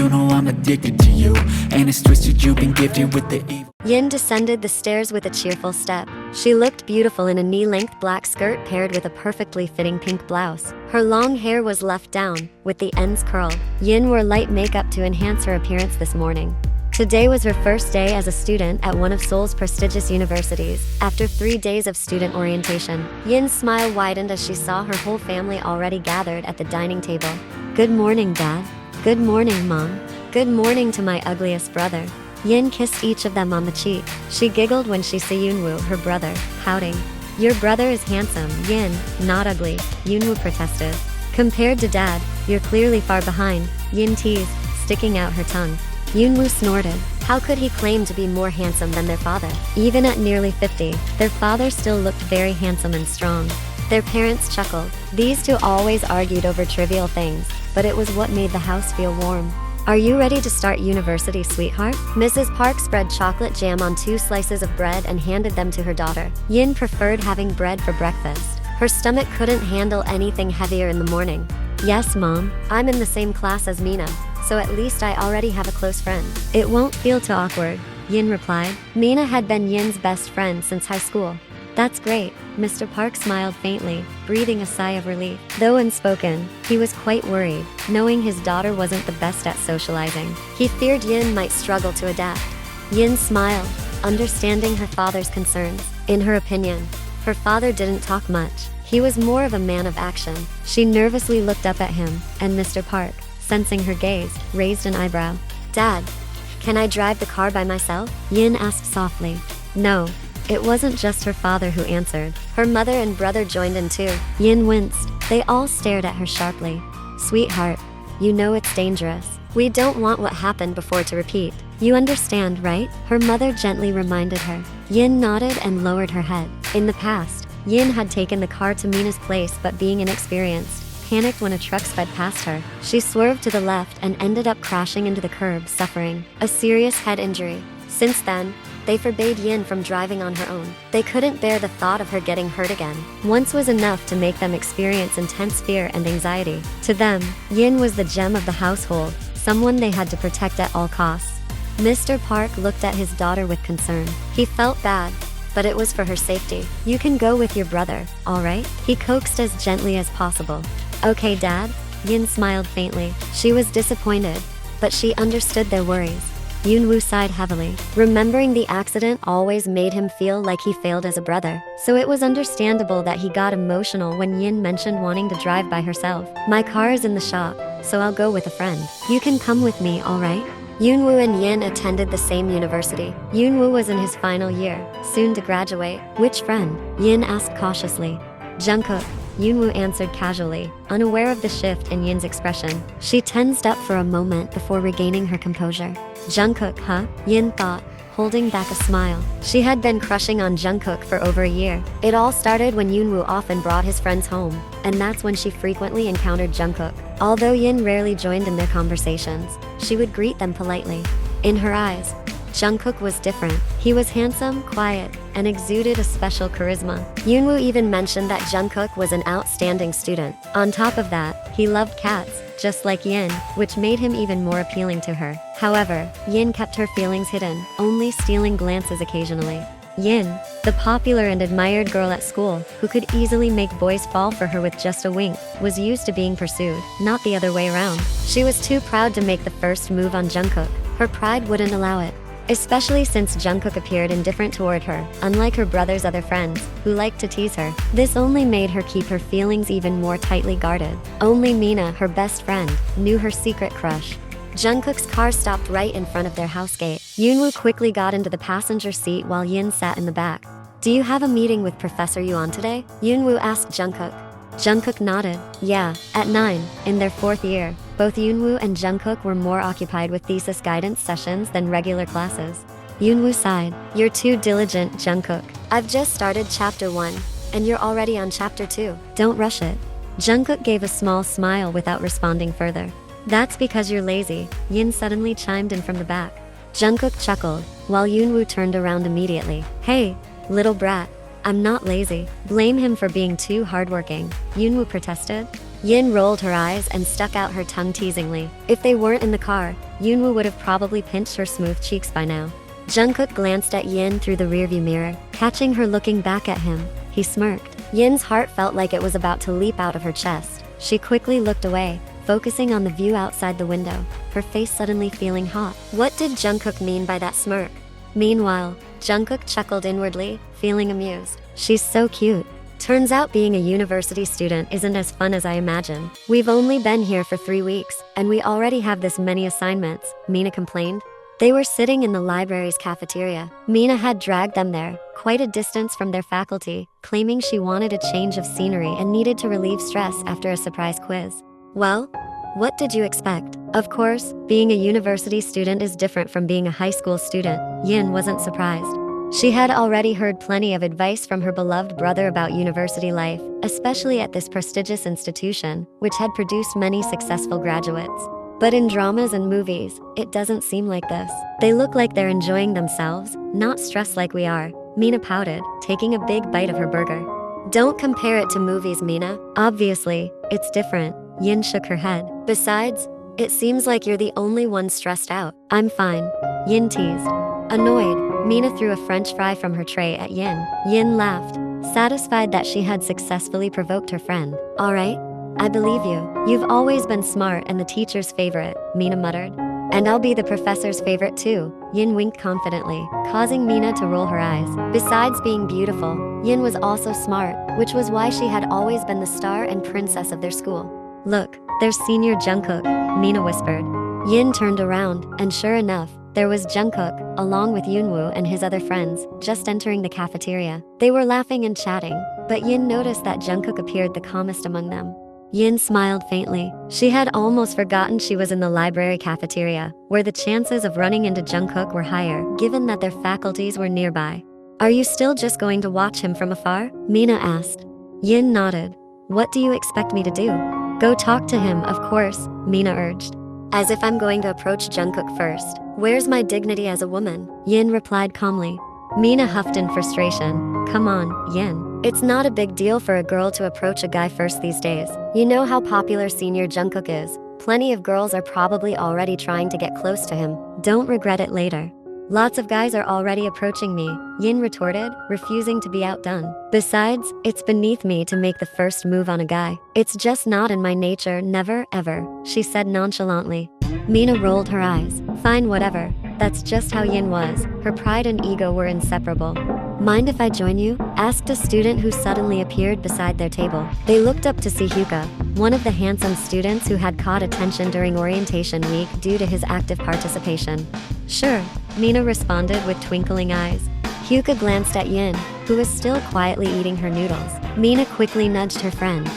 you know I'm addicted to you. And it's twisted, you've been gifted with the evil. Yin descended the stairs with a cheerful step. She looked beautiful in a knee-length black skirt paired with a perfectly fitting pink blouse. Her long hair was left down, with the ends curled. Yin wore light makeup to enhance her appearance this morning. Today was her first day as a student at one of Seoul's prestigious universities. After 3 days of student orientation, Yin's smile widened as she saw her whole family already gathered at the dining table. Good morning, Dad. Good morning, Mom. Good morning to my ugliest brother. Yin kissed each of them on the cheek. She giggled when she saw Yoonwoo, her brother, pouting. Your brother is handsome, Yin, not ugly, Yoonwoo protested. Compared to Dad, you're clearly far behind, Yin teased, sticking out her tongue. Yoonwoo snorted. How could he claim to be more handsome than their father? Even at nearly 50, their father still looked very handsome and strong. Their parents chuckled. These two always argued over trivial things, but it was what made the house feel warm. Are you ready to start university, sweetheart? Mrs. Park spread chocolate jam on 2 slices of bread and handed them to her daughter. Yin preferred having bread for breakfast. Her stomach couldn't handle anything heavier in the morning. Yes, Mom. I'm in the same class as Mina, so at least I already have a close friend. It won't feel too awkward, Yin replied. Mina had been Yin's best friend since high school. That's great, Mr. Park smiled faintly, breathing a sigh of relief. Though unspoken, he was quite worried, knowing his daughter wasn't the best at socializing. He feared Yin might struggle to adapt. Yin smiled, understanding her father's concerns. In her opinion, her father didn't talk much. He was more of a man of action. She nervously looked up at him, and Mr. Park, sensing her gaze, raised an eyebrow. Dad, can I drive the car by myself? Yin asked softly. No. It wasn't just her father who answered. Her mother and brother joined in too. Yin winced. They all stared at her sharply. Sweetheart, you know it's dangerous. We don't want what happened before to repeat. You understand, right? Her mother gently reminded her. Yin nodded and lowered her head. In the past, Yin had taken the car to Mina's place, but being inexperienced, panicked when a truck sped past her. She swerved to the left and ended up crashing into the curb, suffering a serious head injury. Since then, they forbade Yin from driving on her own. They couldn't bear the thought of her getting hurt again. Once was enough to make them experience intense fear and anxiety. To them, Yin was the gem of the household, someone they had to protect at all costs. Mr. Park looked at his daughter with concern. He felt bad, but it was for her safety. You can go with your brother, all right? He coaxed as gently as possible. Okay, Dad? Yin smiled faintly. She was disappointed, but she understood their worries. Yoonwoo sighed heavily. Remembering the accident always made him feel like he failed as a brother, so it was understandable that he got emotional when Yin mentioned wanting to drive by herself. My car is in the shop, so I'll go with a friend. You can come with me, alright? Yoonwoo and Yin attended the same university. Yoonwoo was in his final year, soon to graduate. Which friend? Yin asked cautiously. Jungkook, Yoonwoo answered casually, unaware of the shift in Yin's expression. She tensed up for a moment before regaining her composure. Jungkook, huh? Yin thought, holding back a smile. She had been crushing on Jungkook for over a year. It all started when Yoonwoo often brought his friends home, and that's when she frequently encountered Jungkook. Although Yin rarely joined in their conversations, she would greet them politely. In her eyes, Jungkook was different. He was handsome, quiet, and exuded a special charisma. Yoonwoo even mentioned that Jungkook was an outstanding student. On top of that, he loved cats, just like Yin, which made him even more appealing to her. However, Yin kept her feelings hidden, only stealing glances occasionally. Yin, the popular and admired girl at school, who could easily make boys fall for her with just a wink, was used to being pursued, not the other way around. She was too proud to make the first move on Jungkook. Her pride wouldn't allow it. Especially since Jungkook appeared indifferent toward her, unlike her brother's other friends, who liked to tease her. This only made her keep her feelings even more tightly guarded. Only Mina, her best friend, knew her secret crush. Jungkook's car stopped right in front of their house gate. Yoonwoo quickly got into the passenger seat while Yin sat in the back. Do you have a meeting with Professor Yuan today? Yoonwoo asked Jungkook. Jungkook nodded. Yeah, at 9, in their 4th year. Both Yoonwoo and Jungkook were more occupied with thesis guidance sessions than regular classes. Yoonwoo sighed. You're too diligent, Jungkook. I've just started chapter 1, and you're already on chapter 2. Don't rush it. Jungkook gave a small smile without responding further. That's because you're lazy, Yin suddenly chimed in from the back. Jungkook chuckled, while Yoonwoo turned around immediately. Hey, little brat. I'm not lazy. Blame him for being too hardworking, Yoonwoo protested. Yin rolled her eyes and stuck out her tongue teasingly. If they weren't in the car, Yoonwoo would have probably pinched her smooth cheeks by now. Jungkook glanced at Yin through the rearview mirror, catching her looking back at him. He smirked. Yin's heart felt like it was about to leap out of her chest. She quickly looked away, focusing on the view outside the window, her face suddenly feeling hot. What did Jungkook mean by that smirk? Meanwhile, Jungkook chuckled inwardly, feeling amused. She's so cute. Turns out being a university student isn't as fun as I imagined. We've only been here for 3 weeks, and we already have this many assignments, Mina complained. They were sitting in the library's cafeteria. Mina had dragged them there, quite a distance from their faculty, claiming she wanted a change of scenery and needed to relieve stress after a surprise quiz. Well, what did you expect? Of course, being a university student is different from being a high school student. Yin wasn't surprised. She had already heard plenty of advice from her beloved brother about university life, especially at this prestigious institution, which had produced many successful graduates. But in dramas and movies, it doesn't seem like this. They look like they're enjoying themselves, not stressed like we are. Mina pouted, taking a big bite of her burger. Don't compare it to movies, Mina. Obviously, it's different. Yin shook her head. Besides, it seems like you're the only one stressed out. I'm fine. Yin teased. Annoyed, Mina threw a French fry from her tray at Yin. Yin laughed, satisfied that she had successfully provoked her friend. All right, I believe you. You've always been smart and the teacher's favorite, Mina muttered. And I'll be the professor's favorite too, Yin winked confidently, causing Mina to roll her eyes. Besides being beautiful, Yin was also smart, which was why she had always been the star and princess of their school. Look, there's senior Jungkook, Mina whispered. Yin turned around, and sure enough, there was Jungkook, along with Yoonwoo and his other friends, just entering the cafeteria. They were laughing and chatting, but Yin noticed that Jungkook appeared the calmest among them. Yin smiled faintly. She had almost forgotten she was in the library cafeteria, where the chances of running into Jungkook were higher, given that their faculties were nearby. Are you still just going to watch him from afar? Mina asked. Yin nodded. What do you expect me to do? Go talk to him, of course, Mina urged. As if I'm going to approach Jungkook first. Where's my dignity as a woman? Yin replied calmly. Mina huffed in frustration. Come on, Yin. It's not a big deal for a girl to approach a guy first these days. You know how popular senior Jungkook is. Plenty of girls are probably already trying to get close to him. Don't regret it later. Lots of guys are already approaching me, Yin retorted, refusing to be outdone. Besides, it's beneath me to make the first move on a guy. It's just not in my nature, never, ever, she said nonchalantly. Mina rolled her eyes. Fine, whatever. That's just how Yin was. Her pride and ego were inseparable. Mind if I join you? Asked a student who suddenly appeared beside their table. They looked up to see Hyuka, one of the handsome students who had caught attention during orientation week due to his active participation. Sure, Mina responded with twinkling eyes. Hyuka glanced at Yin, who was still quietly eating her noodles. Mina quickly nudged her friend.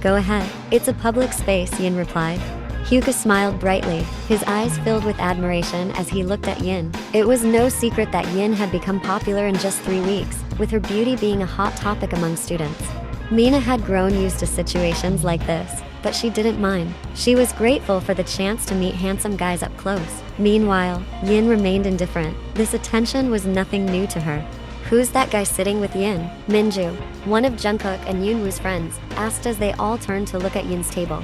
Go ahead. It's a public space, Yin replied. Hyuka smiled brightly, his eyes filled with admiration as he looked at Yin. It was no secret that Yin had become popular in just 3 weeks, with her beauty being a hot topic among students. Mina had grown used to situations like this, but she didn't mind. She was grateful for the chance to meet handsome guys up close. Meanwhile, Yin remained indifferent. This attention was nothing new to her. Who's that guy sitting with Yin? Minju, one of Jungkook and Yoonwoo's friends, asked as they all turned to look at Yin's table.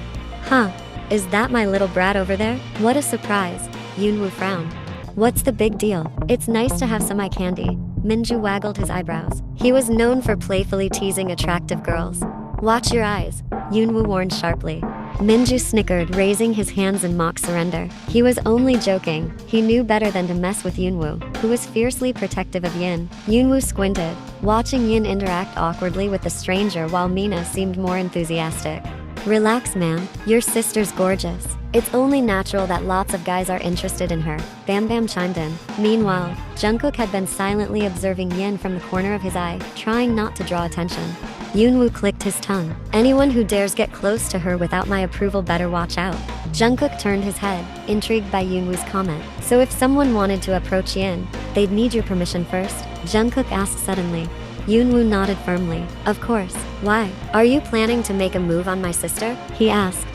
Huh. Is that my little brat over there? What a surprise, Yoonwoo frowned. What's the big deal? It's nice to have some eye candy. Minju waggled his eyebrows. He was known for playfully teasing attractive girls. Watch your eyes, Yoonwoo warned sharply. Minju snickered, raising his hands in mock surrender. He was only joking. He knew better than to mess with Yoonwoo, who was fiercely protective of Yin. Yoonwoo squinted, watching Yin interact awkwardly with the stranger while Mina seemed more enthusiastic. Relax, man. Your sister's gorgeous. It's only natural that lots of guys are interested in her, Bam Bam chimed in. Meanwhile, Jungkook had been silently observing Yin from the corner of his eye, trying not to draw attention. Yoonwoo clicked his tongue. Anyone who dares get close to her without my approval better watch out. Jungkook turned his head, intrigued by Yoonwoo's comment. So if someone wanted to approach Yin, they'd need your permission first? Jungkook asked suddenly. Yoonwoo nodded firmly. Of course. Why? Are you planning to make a move on my sister? He asked.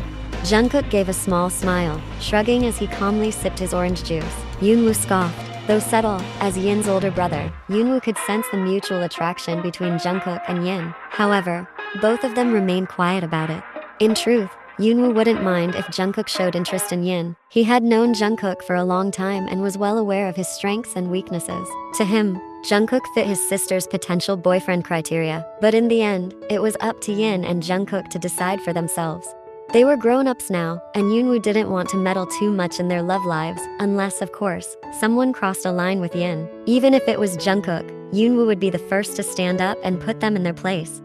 Jungkook gave a small smile, shrugging as he calmly sipped his orange juice. Yoonwoo scoffed. Though subtle, as Yin's older brother, Yoonwoo could sense the mutual attraction between Jungkook and Yin. However, both of them remained quiet about it. In truth, Yoonwoo wouldn't mind if Jungkook showed interest in Yin. He had known Jungkook for a long time and was well aware of his strengths and weaknesses. To him, Jungkook fit his sister's potential boyfriend criteria, but in the end, it was up to Yin and Jungkook to decide for themselves. They were grown-ups now, and Yoonwoo didn't want to meddle too much in their love lives, unless, of course, someone crossed a line with Yin. Even if it was Jungkook, Yoonwoo would be the first to stand up and put them in their place.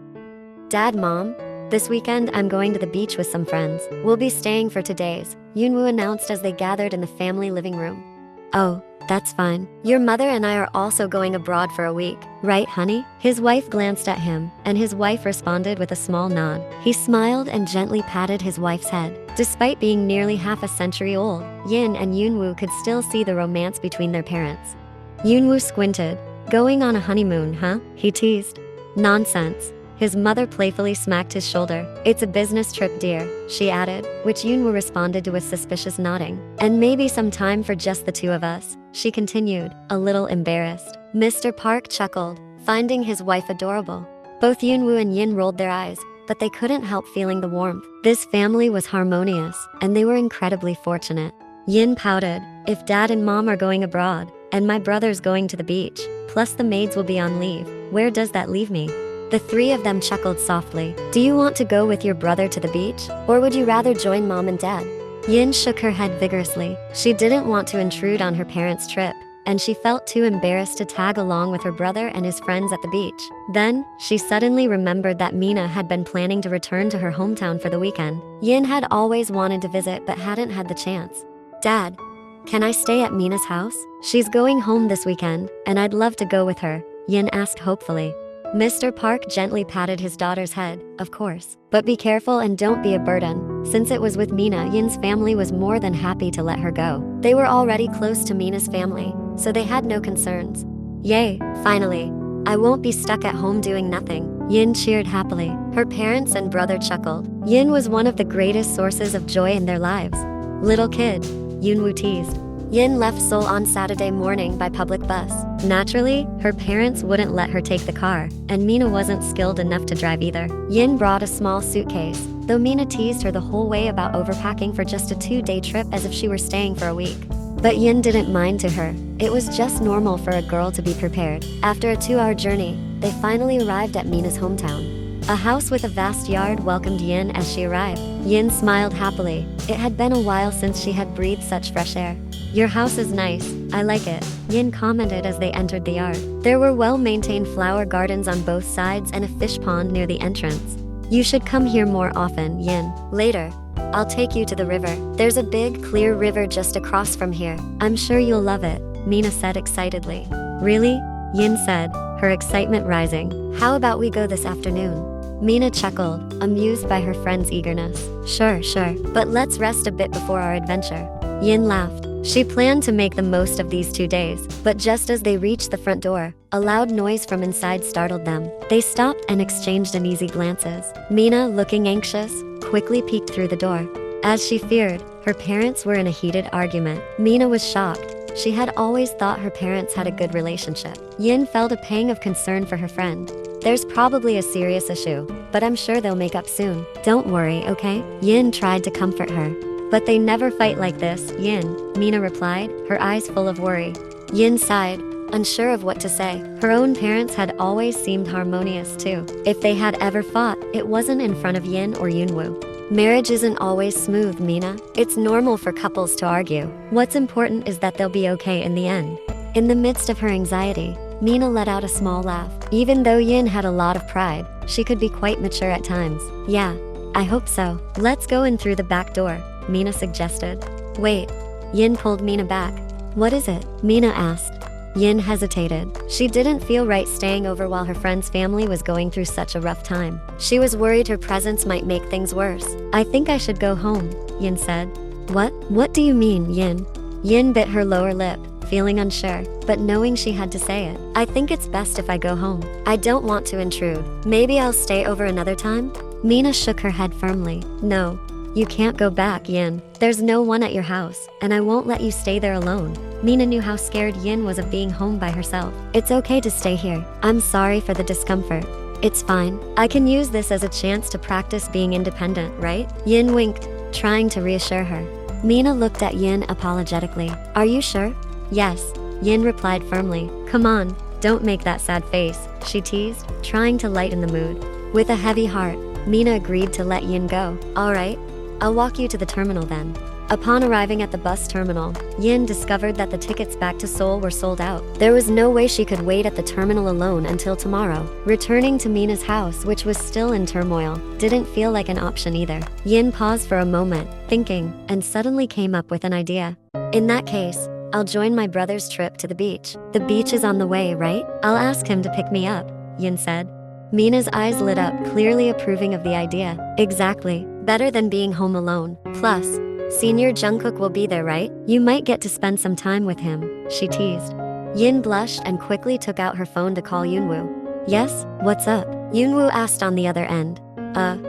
Dad, Mom, this weekend I'm going to the beach with some friends. We'll be staying for 2 days, Yoonwoo announced as they gathered in the family living room. Oh, that's fine. Your mother and I are also going abroad for a week, right, honey? His wife glanced at him, and his wife responded with a small nod. He smiled and gently patted his wife's head. Despite being nearly half a century old, Yin and Yoonwoo could still see the romance between their parents. Yoonwoo squinted. Going on a honeymoon, huh? He teased. Nonsense. His mother playfully smacked his shoulder. It's a business trip, dear, she added, which Yoonwoo responded to with suspicious nodding. And maybe some time for just the two of us, she continued, a little embarrassed. Mr. Park chuckled, finding his wife adorable. Both Yoonwoo and Yin rolled their eyes, but they couldn't help feeling the warmth. This family was harmonious, and they were incredibly fortunate. Yin pouted, if Dad and Mom are going abroad, and my brother's going to the beach, plus the maids will be on leave, where does that leave me? The three of them chuckled softly. Do you want to go with your brother to the beach? Or would you rather join Mom and Dad? Yin shook her head vigorously. She didn't want to intrude on her parents' trip, and she felt too embarrassed to tag along with her brother and his friends at the beach. Then, she suddenly remembered that Mina had been planning to return to her hometown for the weekend. Yin had always wanted to visit but hadn't had the chance. Dad, can I stay at Mina's house? She's going home this weekend, and I'd love to go with her, Yin asked hopefully. Mr. Park gently patted his daughter's head, of course. But be careful and don't be a burden. Since it was with Mina, Yin's family was more than happy to let her go. They were already close to Mina's family, so they had no concerns. Yay, finally. I won't be stuck at home doing nothing. Yin cheered happily. Her parents and brother chuckled. Yin was one of the greatest sources of joy in their lives. Little kid, Yoonwoo teased. Yin left Seoul on Saturday morning by public bus. Naturally, her parents wouldn't let her take the car, and Mina wasn't skilled enough to drive either. Yin brought a small suitcase, though Mina teased her the whole way about overpacking for just a 2-day trip as if she were staying for a week. But Yin didn't mind to her. It was just normal for a girl to be prepared. After a 2-hour journey, they finally arrived at Mina's hometown. A house with a vast yard welcomed Yin as she arrived. Yin smiled happily. It had been a while since she had breathed such fresh air. Your house is nice, I like it, Yin commented as they entered the yard. There were well-maintained flower gardens on both sides and a fish pond near the entrance. You should come here more often, Yin. Later, I'll take you to the river. There's a big, clear river just across from here. I'm sure you'll love it, Mina said excitedly. Really? Yin said, her excitement rising. How about we go this afternoon? Mina chuckled, amused by her friend's eagerness. Sure, but let's rest a bit before our adventure. Yin laughed. She planned to make the most of these 2 days, but just as they reached the front door, a loud noise from inside startled them. They stopped and exchanged uneasy glances. Mina, looking anxious, quickly peeked through the door. As she feared, her parents were in a heated argument. Mina was shocked. She had always thought her parents had a good relationship. Yin felt a pang of concern for her friend. There's probably a serious issue, but I'm sure they'll make up soon. Don't worry, okay? Yin tried to comfort her. But they never fight like this, Yin, Mina replied, her eyes full of worry. Yin sighed, unsure of what to say. Her own parents had always seemed harmonious too. If they had ever fought, it wasn't in front of Yin or Yoonwoo. Marriage isn't always smooth, Mina. It's normal for couples to argue. What's important is that they'll be okay in the end. In the midst of her anxiety, Mina let out a small laugh. Even though Yin had a lot of pride, she could be quite mature at times. Yeah, I hope so. Let's go in through the back door, Mina suggested. Wait. Yin pulled Mina back. What is it? Mina asked. Yin hesitated. She didn't feel right staying over while her friend's family was going through such a rough time. She was worried her presence might make things worse. I think I should go home, Yin said. What do you mean, Yin? Yin bit her lower lip, feeling unsure, but knowing she had to say it. I think it's best if I go home. I don't want to intrude. Maybe I'll stay over another time? Mina shook her head firmly. No. You can't go back, Yin. There's no one at your house, and I won't let you stay there alone. Mina knew how scared Yin was of being home by herself. It's okay to stay here. I'm sorry for the discomfort. It's fine. I can use this as a chance to practice being independent, right? Yin winked, trying to reassure her. Mina looked at Yin apologetically. Are you sure? Yes. Yin replied firmly. Come on, don't make that sad face, she teased, trying to lighten the mood. With a heavy heart, Mina agreed to let Yin go. Alright, I'll walk you to the terminal then. Upon arriving at the bus terminal, Yin discovered that the tickets back to Seoul were sold out. There was no way she could wait at the terminal alone until tomorrow. Returning to Mina's house, which was still in turmoil, didn't feel like an option either. Yin paused for a moment, thinking, and suddenly came up with an idea. In that case, I'll join my brother's trip to the beach. The beach is on the way, right? I'll ask him to pick me up, Yin said. Mina's eyes lit up, clearly approving of the idea. Exactly. Better than being home alone. Plus, Senior Jungkook will be there, right? You might get to spend some time with him, she teased. Yin blushed and quickly took out her phone to call Yoonwoo. Yes, what's up? Yoonwoo asked on the other end.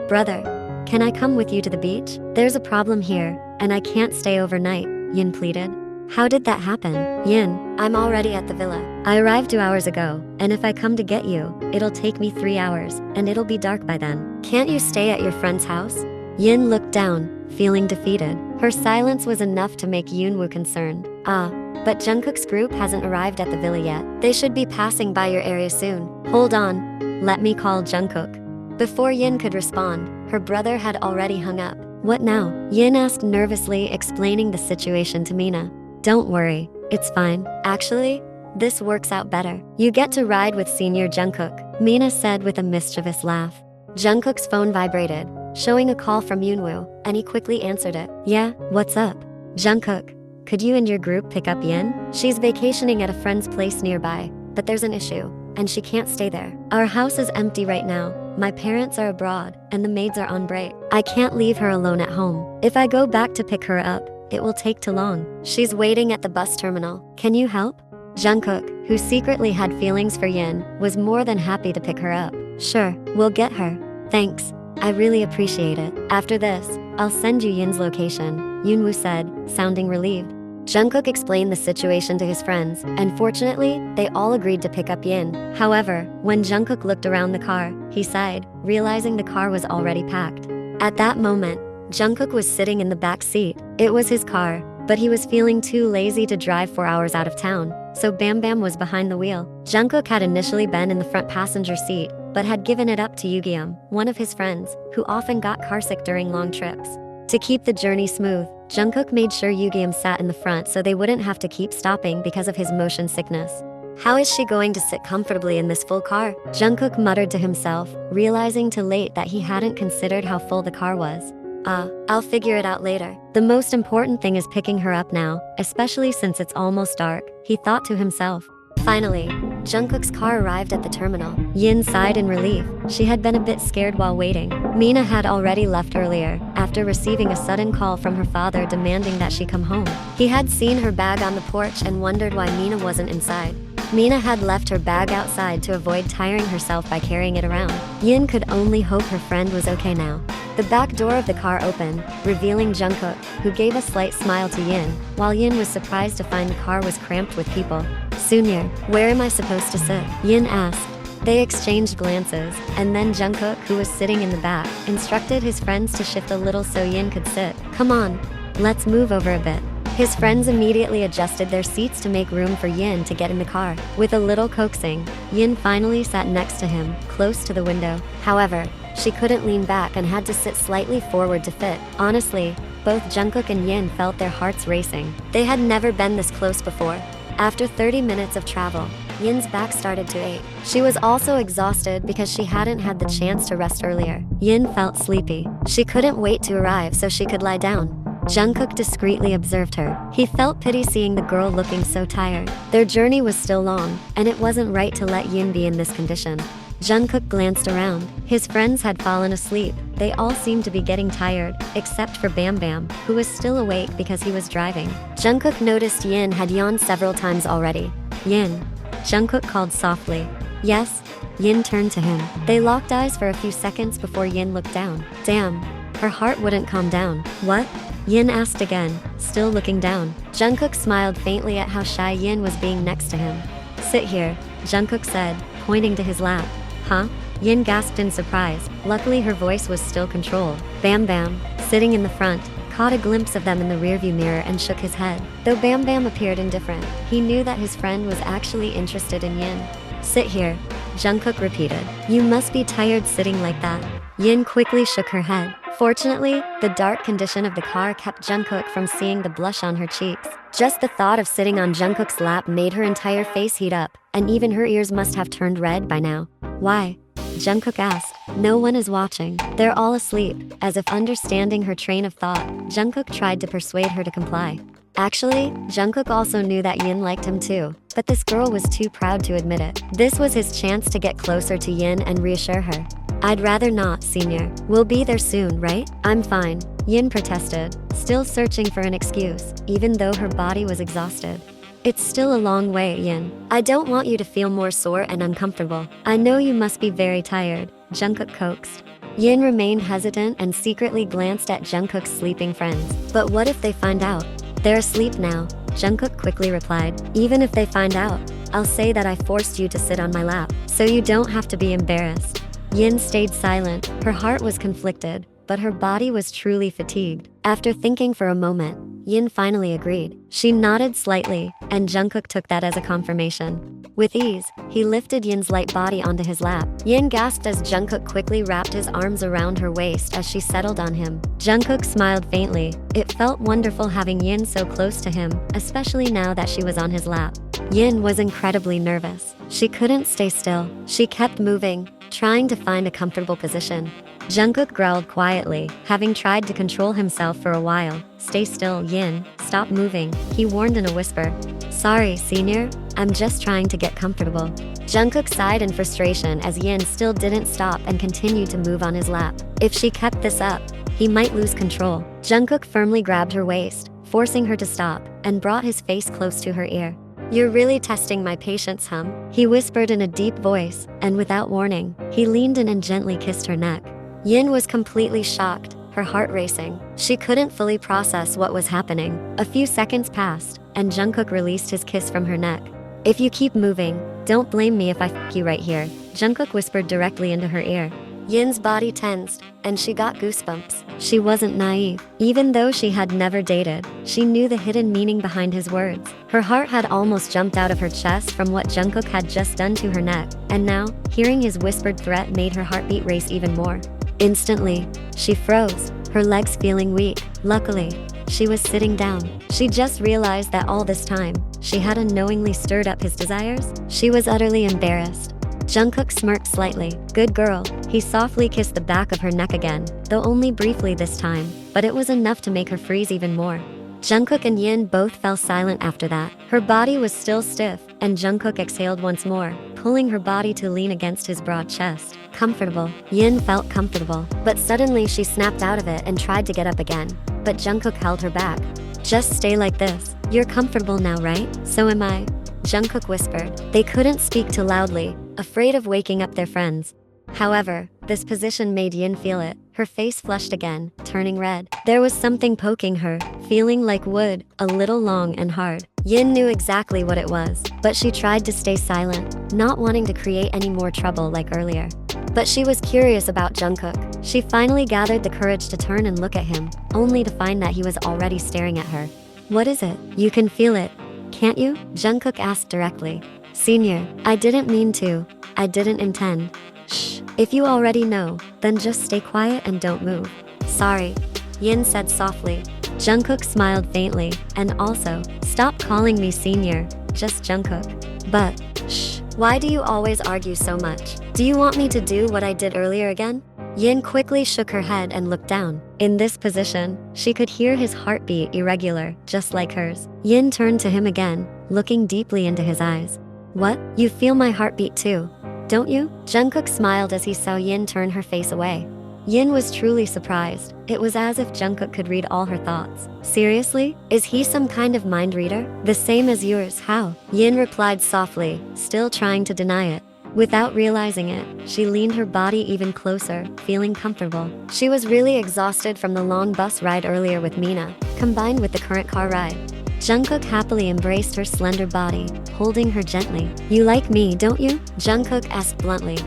Brother, can I come with you to the beach? There's a problem here, and I can't stay overnight, Yin pleaded. How did that happen? Yin, I'm already at the villa. I arrived 2 hours ago, and if I come to get you, it'll take me 3 hours, and it'll be dark by then. Can't you stay at your friend's house? Yin looked down, feeling defeated. Her silence was enough to make Yoonwoo concerned. But Jungkook's group hasn't arrived at the villa yet. They should be passing by your area soon. Hold on, let me call Jungkook. Before Yin could respond, her brother had already hung up. What now? Yin asked nervously, explaining the situation to Mina. Don't worry, it's fine. Actually, this works out better. You get to ride with Senior Jungkook, Mina said with a mischievous laugh. Jungkook's phone vibrated, showing a call from Yoonwoo, and he quickly answered it. Yeah, what's up? Jungkook, could you and your group pick up Yin? She's vacationing at a friend's place nearby, but there's an issue, and she can't stay there. Our house is empty right now. My parents are abroad, and the maids are on break. I can't leave her alone at home. If I go back to pick her up, it will take too long. She's waiting at the bus terminal. Can you help? Jungkook, who secretly had feelings for Yin, was more than happy to pick her up. Sure, we'll get her. Thanks. I really appreciate it. After this, I'll send you Yin's location, Yoonwoo said, sounding relieved. Jungkook explained the situation to his friends, and fortunately, they all agreed to pick up Yin. However, when Jungkook looked around the car, he sighed, realizing the car was already packed. At that moment, Jungkook was sitting in the back seat. It was his car, but he was feeling too lazy to drive 4 hours out of town, so Bam Bam was behind the wheel. Jungkook had initially been in the front passenger seat, but had given it up to Yugyeom, one of his friends, who often got carsick during long trips. To keep the journey smooth, Jungkook made sure Yugyeom sat in the front so they wouldn't have to keep stopping because of his motion sickness. How is she going to sit comfortably in this full car? Jungkook muttered to himself, realizing too late that he hadn't considered how full the car was. I'll figure it out later. The most important thing is picking her up now, especially since it's almost dark, he thought to himself. Finally, Jungkook's car arrived at the terminal. Yin sighed in relief. She had been a bit scared while waiting. Mina had already left earlier, after receiving a sudden call from her father demanding that she come home. He had seen her bag on the porch and wondered why Mina wasn't inside. Mina had left her bag outside to avoid tiring herself by carrying it around. Yin could only hope her friend was okay now. The back door of the car opened, revealing Jungkook, who gave a slight smile to Yin, while Yin was surprised to find the car was cramped with people. Senior, where am I supposed to sit? Yin asked. They exchanged glances, and then Jungkook, who was sitting in the back, instructed his friends to shift a little so Yin could sit. Come on, let's move over a bit. His friends immediately adjusted their seats to make room for Yin to get in the car. With a little coaxing, Yin finally sat next to him, close to the window. However, she couldn't lean back and had to sit slightly forward to fit. Honestly, both Jungkook and Yin felt their hearts racing. They had never been this close before. After 30 minutes of travel, Yin's back started to ache. She was also exhausted because she hadn't had the chance to rest earlier. Yin felt sleepy. She couldn't wait to arrive so she could lie down. Jungkook discreetly observed her. He felt pity seeing the girl looking so tired. Their journey was still long, and it wasn't right to let Yin be in this condition. Jungkook glanced around. His friends had fallen asleep. They all seemed to be getting tired, except for Bam Bam, who was still awake because he was driving. Jungkook noticed Yin had yawned several times already. Yin. Jungkook called softly. Yes? Yin turned to him. They locked eyes for a few seconds before Yin looked down. Damn. Her heart wouldn't calm down. What? Yin asked again, still looking down. Jungkook smiled faintly at how shy Yin was being next to him. Sit here, Jungkook said, pointing to his lap. Huh? Yin gasped in surprise. Luckily, her voice was still controlled. Bam Bam, sitting in the front, caught a glimpse of them in the rearview mirror and shook his head. Though Bam Bam appeared indifferent, he knew that his friend was actually interested in Yin. Sit here, Jungkook repeated. You must be tired sitting like that. Yin quickly shook her head. Fortunately, the dark condition of the car kept Jungkook from seeing the blush on her cheeks. Just the thought of sitting on Jungkook's lap made her entire face heat up, and even her ears must have turned red by now. Why? Jungkook asked. No one is watching. They're all asleep. As if understanding her train of thought, Jungkook tried to persuade her to comply. Actually, Jungkook also knew that Yin liked him too, but this girl was too proud to admit it. This was his chance to get closer to Yin and reassure her. I'd rather not, senior. We'll be there soon, right? I'm fine, Yin protested, still searching for an excuse, even though her body was exhausted. It's still a long way, Yin. I don't want you to feel more sore and uncomfortable. I know you must be very tired, Jungkook coaxed. Yin remained hesitant and secretly glanced at Jungkook's sleeping friends. But what if they find out? They're asleep now, Jungkook quickly replied. Even if they find out, I'll say that I forced you to sit on my lap, so you don't have to be embarrassed. Yin stayed silent. Her heart was conflicted, but her body was truly fatigued. After thinking for a moment, Yin finally agreed. She nodded slightly, and Jungkook took that as a confirmation. With ease, he lifted Yin's light body onto his lap. Yin gasped as Jungkook quickly wrapped his arms around her waist as she settled on him. Jungkook smiled faintly. It felt wonderful having Yin so close to him, especially now that she was on his lap. Yin was incredibly nervous. She couldn't stay still. She kept moving, trying to find a comfortable position. Jungkook growled quietly, having tried to control himself for a while. Stay still, Yin. Stop moving, he warned in a whisper. Sorry, senior. I'm just trying to get comfortable. Jungkook sighed in frustration as Yin still didn't stop and continued to move on his lap. If she kept this up, he might lose control. Jungkook firmly grabbed her waist, forcing her to stop, and brought his face close to her ear. You're really testing my patience, he whispered in a deep voice, and without warning, he leaned in and gently kissed her neck. Yin was completely shocked, her heart racing. She couldn't fully process what was happening. A few seconds passed, and Jungkook released his kiss from her neck. If you keep moving, don't blame me if I f you right here, Jungkook whispered directly into her ear. Yin's body tensed, and she got goosebumps. She wasn't naive. Even though she had never dated, she knew the hidden meaning behind his words. Her heart had almost jumped out of her chest from what Jungkook had just done to her neck, and now, hearing his whispered threat made her heartbeat race even more. Instantly, she froze, her legs feeling weak. Luckily, she was sitting down. She just realized that all this time, she had unknowingly stirred up his desires. She was utterly embarrassed. Jungkook smirked slightly. Good girl. He softly kissed the back of her neck again, though only briefly this time, but it was enough to make her freeze even more. Jungkook and Yin both fell silent after that. Her body was still stiff, and Jungkook exhaled once more, pulling her body to lean against his broad chest. Comfortable. Yin felt comfortable, but suddenly she snapped out of it and tried to get up again, but Jungkook held her back. Just stay like this. You're comfortable now, right? So am I, Jungkook whispered. They couldn't speak too loudly, afraid of waking up their friends. However, this position made Yin feel it. Her face flushed again, turning red. There was something poking her, feeling like wood, a little long and hard. Yin knew exactly what it was, but she tried to stay silent, not wanting to create any more trouble like earlier. But she was curious about Jungkook. She finally gathered the courage to turn and look at him, only to find that he was already staring at her. What is it? You can feel it, can't you? Jungkook asked directly. Senior, I didn't mean to. I didn't intend. Shh. If you already know, then just stay quiet and don't move. Sorry, Yin said softly. Jungkook smiled faintly, and also, stop calling me senior, just Jungkook. But, shh, why do you always argue so much? Do you want me to do what I did earlier again? Yin quickly shook her head and looked down. In this position, she could hear his heartbeat irregular, just like hers. Yin turned to him again, looking deeply into his eyes. What? You feel my heartbeat too, don't you? Jungkook smiled as he saw Yin turn her face away. Yin was truly surprised. It was as if Jungkook could read all her thoughts. Seriously? Is he some kind of mind reader? The same as yours, how? Yin replied softly, still trying to deny it. Without realizing it, she leaned her body even closer, feeling comfortable. She was really exhausted from the long bus ride earlier with Mina, combined with the current car ride. Jungkook happily embraced her slender body, holding her gently. You like me, don't you? Jungkook asked bluntly.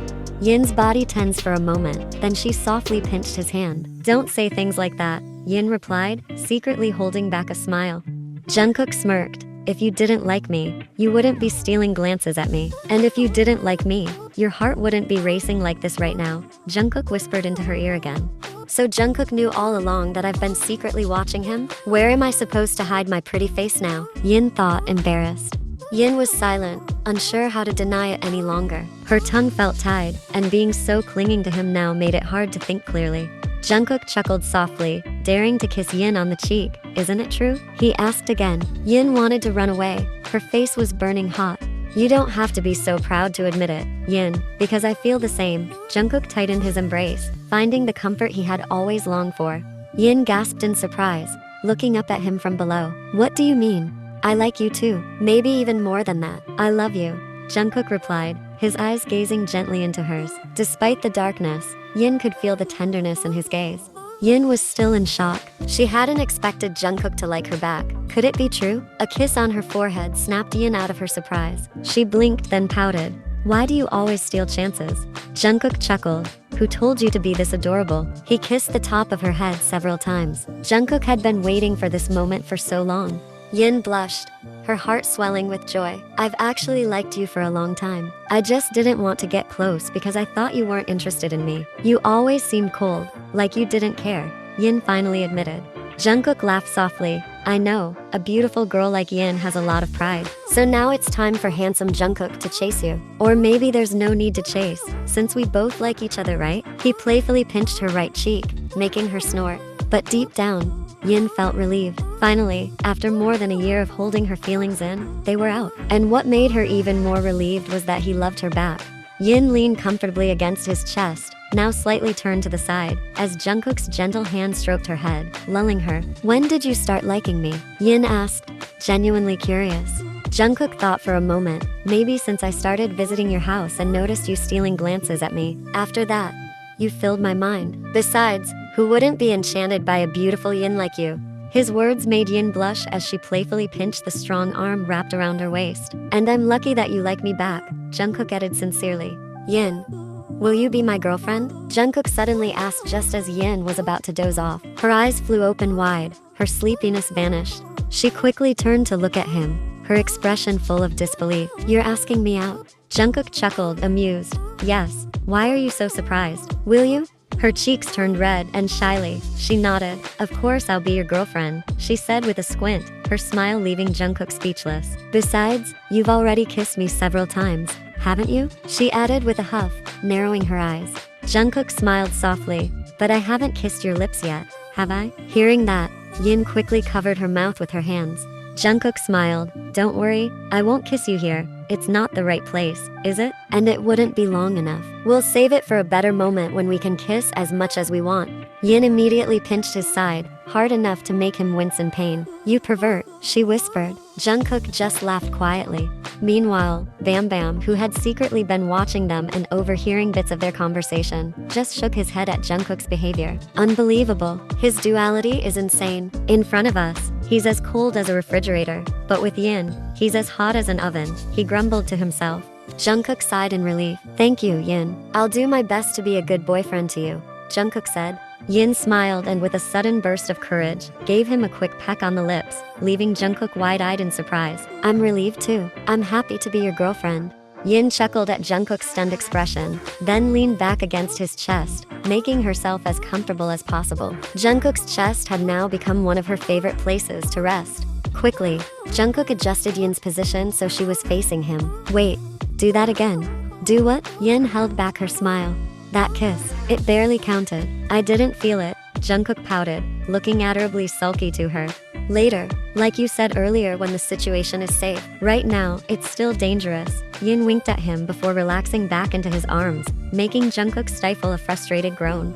Yin's body tensed for a moment, then she softly pinched his hand. "Don't say things like that," Yin replied, secretly holding back a smile. Jungkook smirked. "If you didn't like me, you wouldn't be stealing glances at me. And if you didn't like me, your heart wouldn't be racing like this right now," Jungkook whispered into her ear again. "So Jungkook knew all along that I've been secretly watching him? Where am I supposed to hide my pretty face now?" Yin thought, embarrassed. Yin was silent, unsure how to deny it any longer. Her tongue felt tied, and being so clinging to him now made it hard to think clearly. Jungkook chuckled softly, daring to kiss Yin on the cheek. "Isn't it true?" he asked again. Yin wanted to run away. Her face was burning hot. "You don't have to be so proud to admit it, Yin, because I feel the same." Jungkook tightened his embrace, finding the comfort he had always longed for. Yin gasped in surprise, looking up at him from below. "What do you mean? I like you too. Maybe even more than that. I love you," Jungkook replied, his eyes gazing gently into hers. Despite the darkness, Yin could feel the tenderness in his gaze. Yin was still in shock. She hadn't expected Jungkook to like her back. Could it be true? A kiss on her forehead snapped Yin out of her surprise. She blinked, then pouted. "Why do you always steal chances?" Jungkook chuckled. "Who told you to be this adorable?" He kissed the top of her head several times. Jungkook had been waiting for this moment for so long. Yin blushed, her heart swelling with joy. "I've actually liked you for a long time. I just didn't want to get close because I thought you weren't interested in me. You always seemed cold, like you didn't care," Yin finally admitted. Jungkook laughed softly. "I know, a beautiful girl like Yin has a lot of pride. So now it's time for handsome Jungkook to chase you. Or maybe there's no need to chase, since we both like each other, right?" He playfully pinched her right cheek, making her snort. But deep down, Yin felt relieved. Finally, after more than a year of holding her feelings in, they were out. And what made her even more relieved was that he loved her back. Yin leaned comfortably against his chest, now slightly turned to the side, as Jungkook's gentle hand stroked her head, lulling her. "When did you start liking me?" Yin asked, genuinely curious. Jungkook thought for a moment. "Maybe since I started visiting your house and noticed you stealing glances at me. After that, you filled my mind. Besides, who wouldn't be enchanted by a beautiful Yin like you?" His words made Yin blush as she playfully pinched the strong arm wrapped around her waist. "And I'm lucky that you like me back," Jungkook added sincerely. "Yin, will you be my girlfriend?" Jungkook suddenly asked just as Yin was about to doze off. Her eyes flew open wide, her sleepiness vanished. She quickly turned to look at him, her expression full of disbelief. "You're asking me out?" Jungkook chuckled, amused. "Yes. Why are you so surprised? Will you?" Her cheeks turned red, and shyly, she nodded. "Of course I'll be your girlfriend," she said with a squint, her smile leaving Jungkook speechless. "Besides, you've already kissed me several times, haven't you?" she added with a huff, narrowing her eyes. Jungkook smiled softly. "But I haven't kissed your lips yet, have I?" Hearing that, Yin quickly covered her mouth with her hands. Jungkook smiled. "Don't worry, I won't kiss you here. It's not the right place, is it? And it wouldn't be long enough. We'll save it for a better moment when we can kiss as much as we want." Yin immediately pinched his side, hard enough to make him wince in pain. "You pervert," she whispered. Jungkook just laughed quietly. Meanwhile, Bam Bam, who had secretly been watching them and overhearing bits of their conversation, just shook his head at Jungkook's behavior. "Unbelievable. His duality is insane. In front of us, he's as cold as a refrigerator, but with Yin, he's as hot as an oven," he grumbled to himself. Jungkook sighed in relief. "Thank you, Yin. I'll do my best to be a good boyfriend to you," Jungkook said. Yin smiled and with a sudden burst of courage, gave him a quick peck on the lips, leaving Jungkook wide-eyed in surprise. "I'm relieved too. I'm happy to be your girlfriend." Yin chuckled at Jungkook's stunned expression, then leaned back against his chest, making herself as comfortable as possible. Jungkook's chest had now become one of her favorite places to rest. Quickly, Jungkook adjusted Yin's position so she was facing him. "Wait, do that again." "Do what?" Yin held back her smile. "That kiss. It barely counted. I didn't feel it," Jungkook pouted, looking adorably sulky to her. "Later, like you said earlier when the situation is safe. Right now, it's still dangerous." Yin winked at him before relaxing back into his arms, making Jungkook stifle a frustrated groan.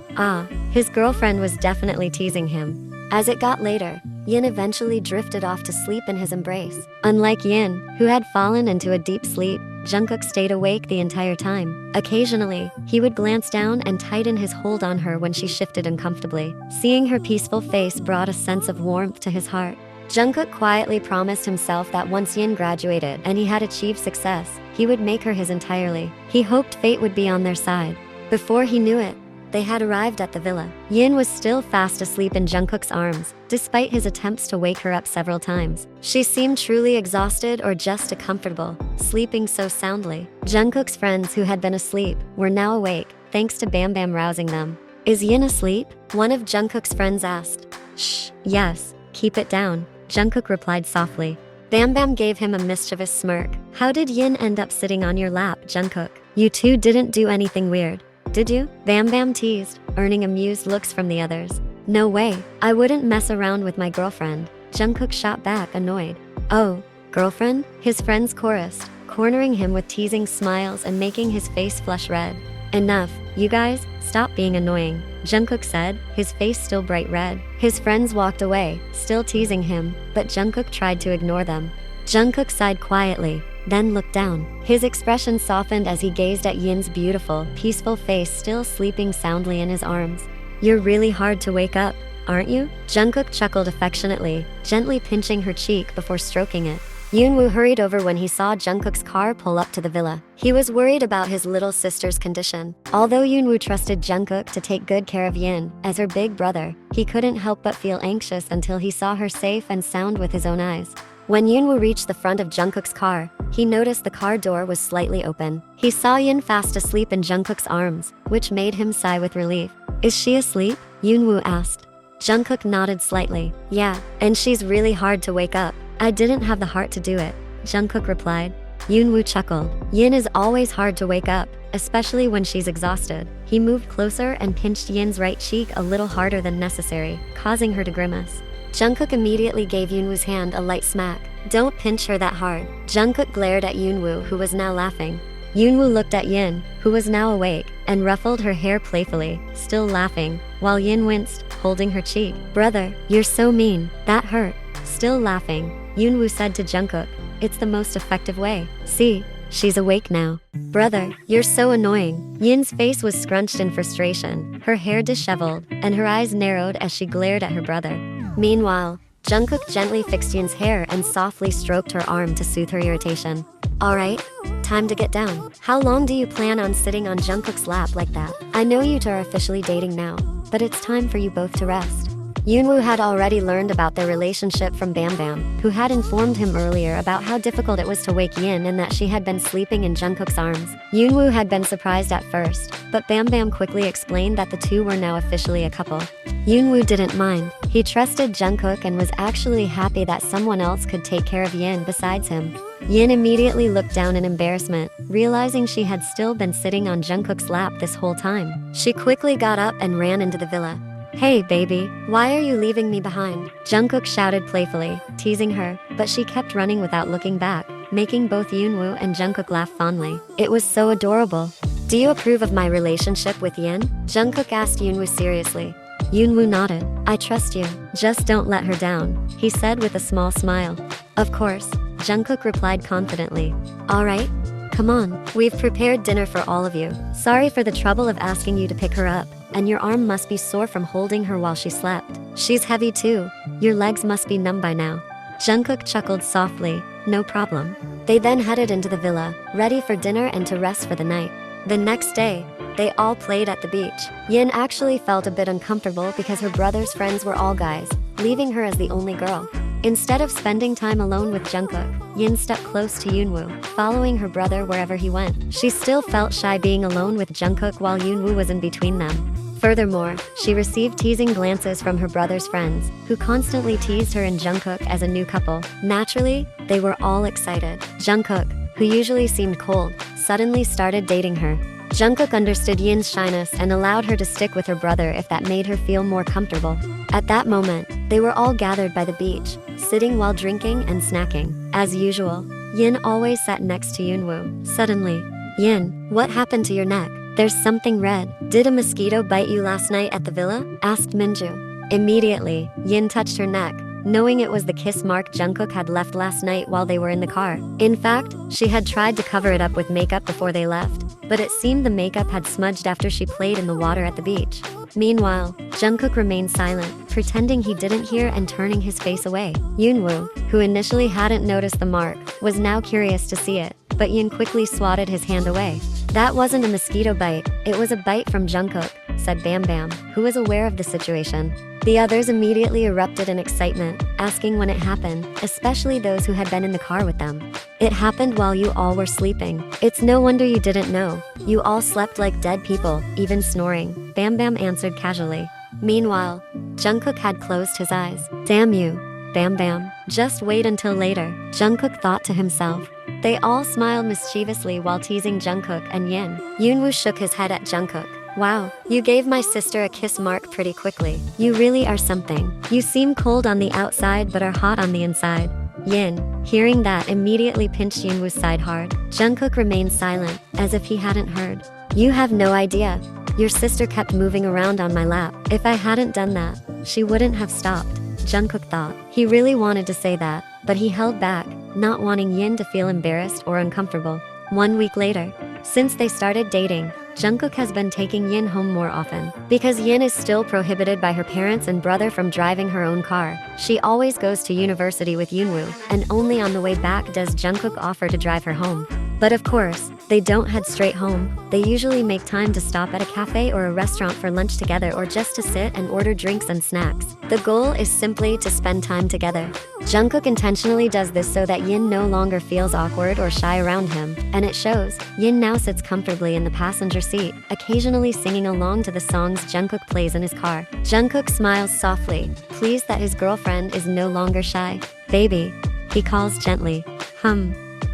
His girlfriend was definitely teasing him. As it got later, Yin eventually drifted off to sleep in his embrace. Unlike Yin, who had fallen into a deep sleep, Jungkook stayed awake the entire time. Occasionally, he would glance down and tighten his hold on her when she shifted uncomfortably. Seeing her peaceful face brought a sense of warmth to his heart. Jungkook quietly promised himself that once Yin graduated and he had achieved success, he would make her his entirely. He hoped fate would be on their side. Before he knew it, they had arrived at the villa. Yin was still fast asleep in Jungkook's arms, despite his attempts to wake her up several times. She seemed truly exhausted or just comfortable, sleeping so soundly. Jungkook's friends who had been asleep were now awake, thanks to Bam Bam rousing them. Is Yin asleep? One of Jungkook's friends asked. Shh, yes, keep it down, Jungkook replied softly. Bam Bam gave him a mischievous smirk. How did Yin end up sitting on your lap, Jungkook? You two didn't do anything weird, did you? Bam Bam teased, earning amused looks from the others. No way, I wouldn't mess around with my girlfriend, Jungkook shot back, annoyed. Oh, girlfriend? His friends chorused, cornering him with teasing smiles and making his face flush red. Enough, you guys, stop being annoying, Jungkook said, his face still bright red. His friends walked away, still teasing him, but Jungkook tried to ignore them. Jungkook sighed quietly, then looked down. His expression softened as he gazed at Yin's beautiful, peaceful face still sleeping soundly in his arms. You're really hard to wake up, aren't you? Jungkook chuckled affectionately, gently pinching her cheek before stroking it. Yoonwoo hurried over when he saw Jungkook's car pull up to the villa. He was worried about his little sister's condition. Although Yoonwoo trusted Jungkook to take good care of Yin, as her big brother, he couldn't help but feel anxious until he saw her safe and sound with his own eyes. When Yoonwoo reached the front of Jungkook's car, he noticed the car door was slightly open. He saw Yin fast asleep in Jungkook's arms, which made him sigh with relief. Is she asleep? Yoonwoo asked. Jungkook nodded slightly. Yeah, and she's really hard to wake up. I didn't have the heart to do it, Jungkook replied. Yoonwoo chuckled. Yin is always hard to wake up, especially when she's exhausted. He moved closer and pinched Yin's right cheek a little harder than necessary, causing her to grimace. Jungkook immediately gave Yoonwoo's hand a light smack. Don't pinch her that hard. Jungkook glared at Yoonwoo, who was now laughing. Yoonwoo looked at Yin, who was now awake, and ruffled her hair playfully, still laughing, while Yin winced, holding her cheek. Brother, you're so mean. That hurt. Still laughing, Yoonwoo said to Jungkook, it's the most effective way. See, she's awake now. Brother, you're so annoying. Yin's face was scrunched in frustration, her hair disheveled, and her eyes narrowed as she glared at her brother. Meanwhile, Jungkook gently fixed Yin's hair and softly stroked her arm to soothe her irritation. Alright, time to get down. How long do you plan on sitting on Jungkook's lap like that? I know you two are officially dating now, but it's time for you both to rest. Yoonwoo had already learned about their relationship from Bam Bam, who had informed him earlier about how difficult it was to wake Yin and that she had been sleeping in Jungkook's arms. Yoonwoo had been surprised at first, but Bam Bam quickly explained that the two were now officially a couple. Yoonwoo didn't mind. He trusted Jungkook and was actually happy that someone else could take care of Yin besides him. Yin immediately looked down in embarrassment, realizing she had still been sitting on Jungkook's lap this whole time. She quickly got up and ran into the villa. Hey baby, why are you leaving me behind? Jungkook shouted playfully, teasing her, but she kept running without looking back, making both Yoonwoo and Jungkook laugh fondly. It was so adorable. Do you approve of my relationship with Yin? Jungkook asked Yoonwoo seriously. Yoonwoo nodded. I trust you. Just don't let her down, he said with a small smile. Of course, Jungkook replied confidently. Alright, come on. We've prepared dinner for all of you. Sorry for the trouble of asking you to pick her up, and your arm must be sore from holding her while she slept. She's heavy too. Your legs must be numb by now. Jungkook chuckled softly. No problem. They then headed into the villa, ready for dinner and to rest for the night. The next day, they all played at the beach. Yin actually felt a bit uncomfortable because her brother's friends were all guys, leaving her as the only girl. Instead of spending time alone with Jungkook, Yin stepped close to Yoonwoo, following her brother wherever he went. She still felt shy being alone with Jungkook while Yoonwoo was in between them. Furthermore, she received teasing glances from her brother's friends, who constantly teased her and Jungkook as a new couple. Naturally, they were all excited. Jungkook, who usually seemed cold, suddenly started dating her. Jungkook understood Yin's shyness and allowed her to stick with her brother if that made her feel more comfortable. At that moment, they were all gathered by the beach, sitting while drinking and snacking. As usual, Yin always sat next to Yoonwoo. Suddenly, Yin, what happened to your neck? There's something red. Did a mosquito bite you last night at the villa? Asked Minju. Immediately, Yin touched her neck, knowing it was the kiss mark Jungkook had left last night while they were in the car. In fact, she had tried to cover it up with makeup before they left, but it seemed the makeup had smudged after she played in the water at the beach. Meanwhile, Jungkook remained silent, pretending he didn't hear and turning his face away. Yoonwoo, who initially hadn't noticed the mark, was now curious to see it, but Yin quickly swatted his hand away. That wasn't a mosquito bite, it was a bite from Jungkook, said Bam Bam, who was aware of the situation. The others immediately erupted in excitement, asking when it happened, especially those who had been in the car with them. It happened while you all were sleeping. It's no wonder you didn't know. You all slept like dead people, even snoring, Bam Bam answered casually. Meanwhile, Jungkook had closed his eyes. Damn you, Bam Bam. Just wait until later, Jungkook thought to himself. They all smiled mischievously while teasing Jungkook and Yin. Yoonwoo shook his head at Jungkook. Wow, you gave my sister a kiss mark pretty quickly. You really are something. You seem cold on the outside but are hot on the inside. Yin, hearing that, immediately pinched Yoonwoo's side hard. Jungkook remained silent, as if he hadn't heard. You have no idea. Your sister kept moving around on my lap. If I hadn't done that, she wouldn't have stopped, Jungkook thought. He really wanted to say that, but he held back, not wanting Yin to feel embarrassed or uncomfortable. 1 week later, since they started dating, Jungkook has been taking Yin home more often. Because Yin is still prohibited by her parents and brother from driving her own car, she always goes to university with Yoonwoo, and only on the way back does Jungkook offer to drive her home. But of course, they don't head straight home. They usually make time to stop at a cafe or a restaurant for lunch together or just to sit and order drinks and snacks. The goal is simply to spend time together. Jungkook intentionally does this so that Yin no longer feels awkward or shy around him, and it shows. Yin now sits comfortably in the passenger seat, occasionally singing along to the songs Jungkook plays in his car. Jungkook smiles softly, pleased that his girlfriend is no longer shy. Baby, he calls gently.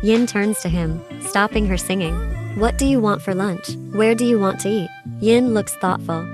Yin turns to him, stopping her singing. What do you want for lunch? Where do you want to eat? Yin looks thoughtful.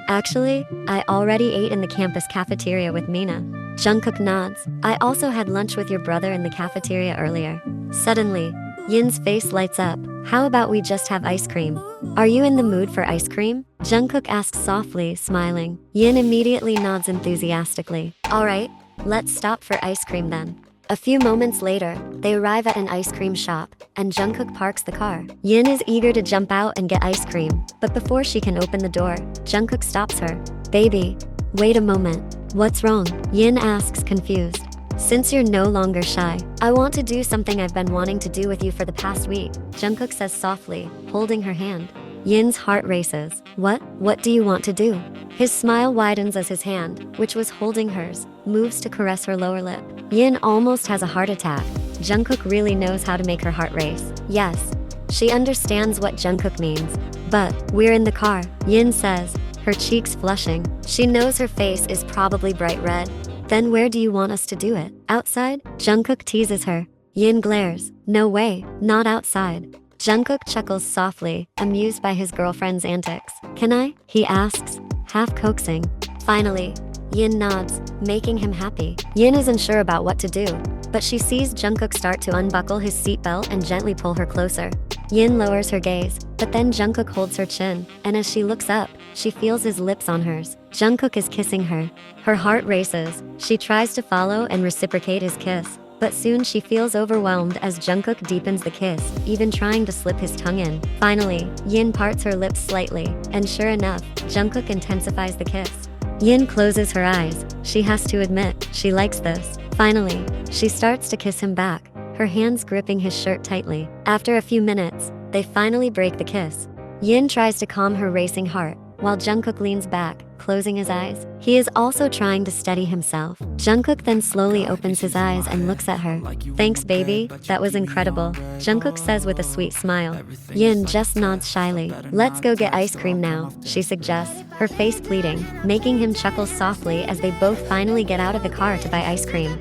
Actually, I already ate in the campus cafeteria with Mina. Jungkook nods. I also had lunch with your brother in the cafeteria earlier. Suddenly, Yin's face lights up. How about we just have ice cream? Are you in the mood for ice cream? Jungkook asks softly, smiling. Yin immediately nods enthusiastically. Alright, let's stop for ice cream then. A few moments later, they arrive at an ice cream shop, and Jungkook parks the car. Yin is eager to jump out and get ice cream, but before she can open the door, Jungkook stops her. Baby, wait a moment. What's wrong? Yin asks, confused. Since you're no longer shy, I want to do something I've been wanting to do with you for the past week, Jungkook says softly, holding her hand. Yin's heart races. What do you want to do? His smile widens as his hand, which was holding hers, moves to caress her lower lip. Yin almost has a heart attack. Jungkook really knows how to make her heart race. Yes, she understands what Jungkook means. But, we're in the car, Yin says, her cheeks flushing. She knows her face is probably bright red. Then where do you want us to do it? Outside? Jungkook teases her. Yin glares. No way, not outside. Jungkook chuckles softly, amused by his girlfriend's antics. Can I? He asks, half coaxing. Finally, Yin nods, making him happy. Yin isn't sure about what to do, but she sees Jungkook start to unbuckle his seatbelt and gently pull her closer. Yin lowers her gaze, but then Jungkook holds her chin, and as she looks up, she feels his lips on hers. Jungkook is kissing her. Her heart races. She tries to follow and reciprocate his kiss, but soon she feels overwhelmed as Jungkook deepens the kiss, even trying to slip his tongue in. Finally, Yin parts her lips slightly, and sure enough, Jungkook intensifies the kiss. Yin closes her eyes. She has to admit, she likes this. Finally, she starts to kiss him back, her hands gripping his shirt tightly. After a few minutes, they finally break the kiss. Yin tries to calm her racing heart, while Jungkook leans back, closing his eyes. He is also trying to steady himself. Jungkook then slowly opens his eyes and looks at her. Thanks, baby, that was incredible, Jungkook says with a sweet smile. Yin just nods shyly. Let's go get ice cream now, she suggests, her face pleading, making him chuckle softly as they both finally get out of the car to buy ice cream.